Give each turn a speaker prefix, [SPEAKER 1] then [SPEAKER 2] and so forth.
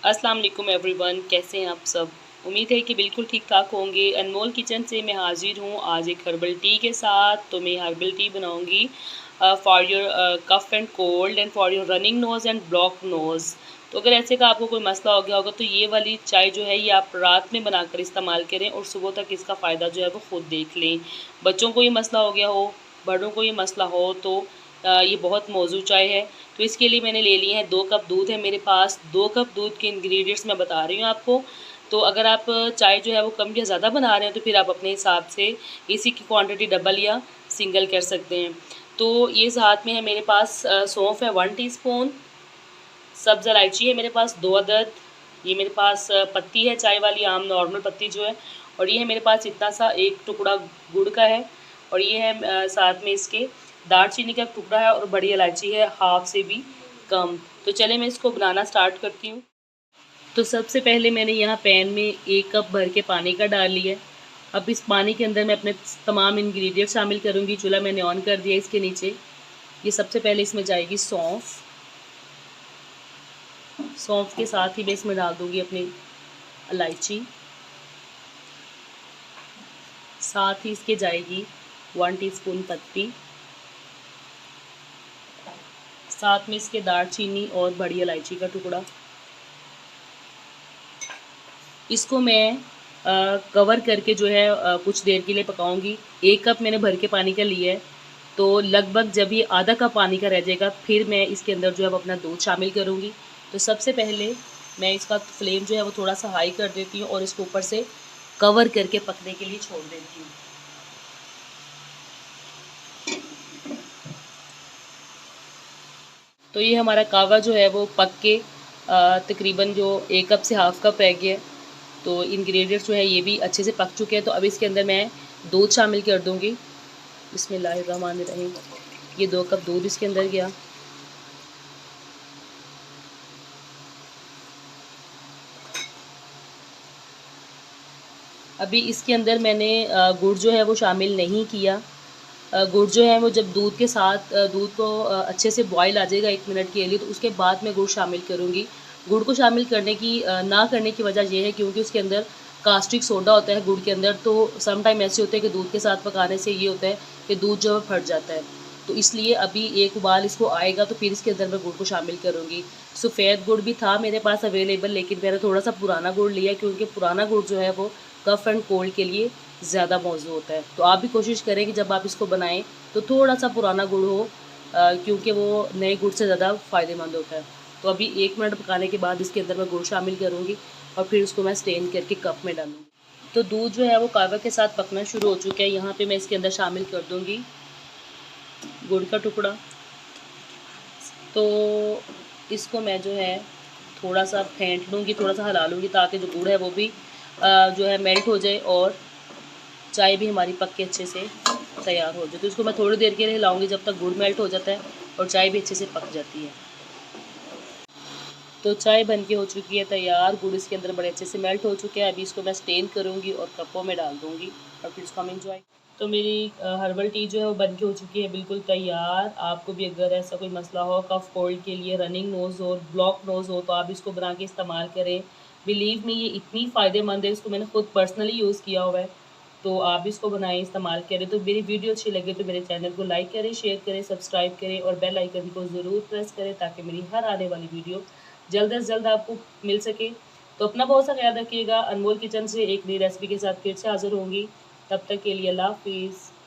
[SPEAKER 1] अस्सलाम वालेकुम एवरीवन, कैसे हैं आप सब। उम्मीद है कि बिल्कुल ठीक ठाक होंगे। अनमोल किचन से मैं हाजिर हूँ आज एक हर्बल टी के साथ। तो मैं हर्बल टी बनाऊँगी for your cough and cold and for your running nose and block nose. तो अगर ऐसे का आपको कोई मसला हो गया होगा तो ये वाली चाय जो है ये आप रात में बनाकर इस्तेमाल करें और सुबह तक इसका फ़ायदा जो है वो ख़ुद देख लें। बच्चों को ये मसला हो गया हो, बड़ों को ये मसला हो तो ये बहुत मौजूद चाय है। तो इसके लिए मैंने ले लिए हैं 2 कप दूध है मेरे पास। 2 कप दूध के इंग्रेडिएंट्स मैं बता रही हूँ आपको। तो अगर आप चाय जो है वो कम या ज़्यादा बना रहे हैं तो फिर आप अपने हिसाब से इसी की क्वांटिटी डबल या सिंगल कर सकते हैं। तो ये साथ में है मेरे पास सौंफ है 1 टीस्पून, सब्ज़ इलायची है मेरे पास 2 अदद, ये मेरे पास पत्ती है चाय वाली आम नॉर्मल पत्ती जो है, और ये है मेरे पास इतना सा एक टुकड़ा गुड़ का है, और ये है साथ में इसके दालचीनी का टुकड़ा है, और बड़ी इलायची है हाफ से भी कम। तो चले मैं इसको बनाना स्टार्ट करती हूँ। तो सबसे पहले मैंने यहाँ पैन में 1 कप भर के पानी का डाल लिया है। अब इस पानी के अंदर मैं अपने तमाम इंग्रेडिएंट शामिल करूँगी। चूल्हा मैंने ऑन कर दिया इसके नीचे। ये सबसे पहले इसमें जाएगी सौंफ। सौंफ के साथ ही मैं इसमें डाल दूँगी अपनी इलायची। साथ ही इसके जाएगी 1 टीस्पून पत्ती। साथ में इसके दालचीनी और बड़ी इलायची का टुकड़ा। इसको मैं कवर करके जो है कुछ देर के लिए पकाऊंगी। 1 कप मैंने भर के पानी का लिया है, तो लगभग जब ये आधा कप पानी का रह जाएगा फिर मैं इसके अंदर जो है वो अपना दूध शामिल करूँगी। तो सबसे पहले मैं इसका फ्लेम जो है वो थोड़ा सा हाई कर देती हूँ और इसको ऊपर से कवर करके पकने के लिए छोड़ देती हूँ। तो ये हमारा कावा जो है वो पक के तकरीबन जो 1 कप से हाफ कप रह गया है। तो इंग्रेडिएंट्स जो है ये भी अच्छे से पक चुके हैं। तो अब इसके अंदर मैं दूध शामिल कर दूँगी। बिस्मिल्लाहिर्रहमानिर्रहीम। ये 2 कप दूध इसके अंदर गया। अभी इसके अंदर मैंने गुड़ जो है वो शामिल नहीं किया। गुड़ जो है वो जब दूध के साथ दूध को अच्छे से बॉयल आ जाएगा 1 मिनट के लिए, तो उसके बाद मैं गुड़ शामिल करूँगी। गुड़ को शामिल करने की ना करने की वजह ये है क्योंकि उसके अंदर कास्टिक सोडा होता है गुड़ के अंदर। तो सम टाइम ऐसे होते हैं कि दूध के साथ पकाने से ये होता है कि दूध जो है फट जाता है। तो इसलिए अभी एक उबाल इसको आएगा तो फिर इसके अंदर मैं गुड़ को शामिल करूँगी। सफ़ेद गुड़ भी था मेरे पास अवेलेबल, लेकिन मैंने थोड़ा सा पुराना गुड़ लिया क्योंकि पुराना गुड़ जो है वो कफ़ एंड कोल्ड के लिए ज़्यादा मौजू होता है। तो आप भी कोशिश करें कि जब आप इसको बनाएं तो थोड़ा सा पुराना गुड़ हो, क्योंकि वो नए गुड़ से ज़्यादा फ़ायदेमंद होता है। तो अभी 1 मिनट पकाने के बाद इसके अंदर मैं गुड़ शामिल करूँगी और फिर उसको मैं स्ट्रेन करके कप में डालूँगी। तो दूध जो है वो कावा के साथ पकना शुरू हो चुका है। यहाँ पे मैं इसके अंदर शामिल कर दूँगी गुड़ का टुकड़ा। तो इसको मैं जो है थोड़ा सा फेंट लूँगी, थोड़ा सा हिला लूँगी ताकि जो गुड़ है वो भी जो है मेल्ट हो जाए और चाय भी हमारी पक के अच्छे से तैयार हो जाए। तो इसको मैं थोड़ी देर के लिए हिलाऊंगी जब तक गुड़ मेल्ट हो जाता है और चाय भी अच्छे से पक जाती है। तो चाय बन के हो चुकी है तैयार। गुड़ इसके अंदर बड़े अच्छे से मेल्ट हो चुके हैं। अभी इसको मैं स्टेन करूँगी और कपों में डाल दूँगी और फिर इसको हम इंजॉय। तो मेरी हर्बल टी जो है वो बन के हो चुकी है बिल्कुल तैयार। आपको भी अगर ऐसा कोई मसला हो कफ कोल्ड के लिए, रनिंग नोज़ हो, ब्लॉक नोज़ हो, तो आप इसको बना के इस्तेमाल करें। बिलीव मी ये इतनी फ़ायदेमंद है, इसको मैंने खुद पर्सनली यूज़ किया हुआ है। तो आप इसको बनाएं, इस्तेमाल करें। तो मेरी वीडियो अच्छी लगे तो मेरे चैनल को लाइक करें, शेयर करें, सब्सक्राइब करें और बेल आइकन को ज़रूर प्रेस करें ताकि मेरी हर आने वाली वीडियो जल्द से जल्द आपको मिल सके। तो अपना बहुत सा ख्याल रखिएगा। अनमोल किचन से एक नई रेसिपी के साथ फिर से हाज़िर होंगी। तब तक के लिए अल्लाह हाफ़िज़।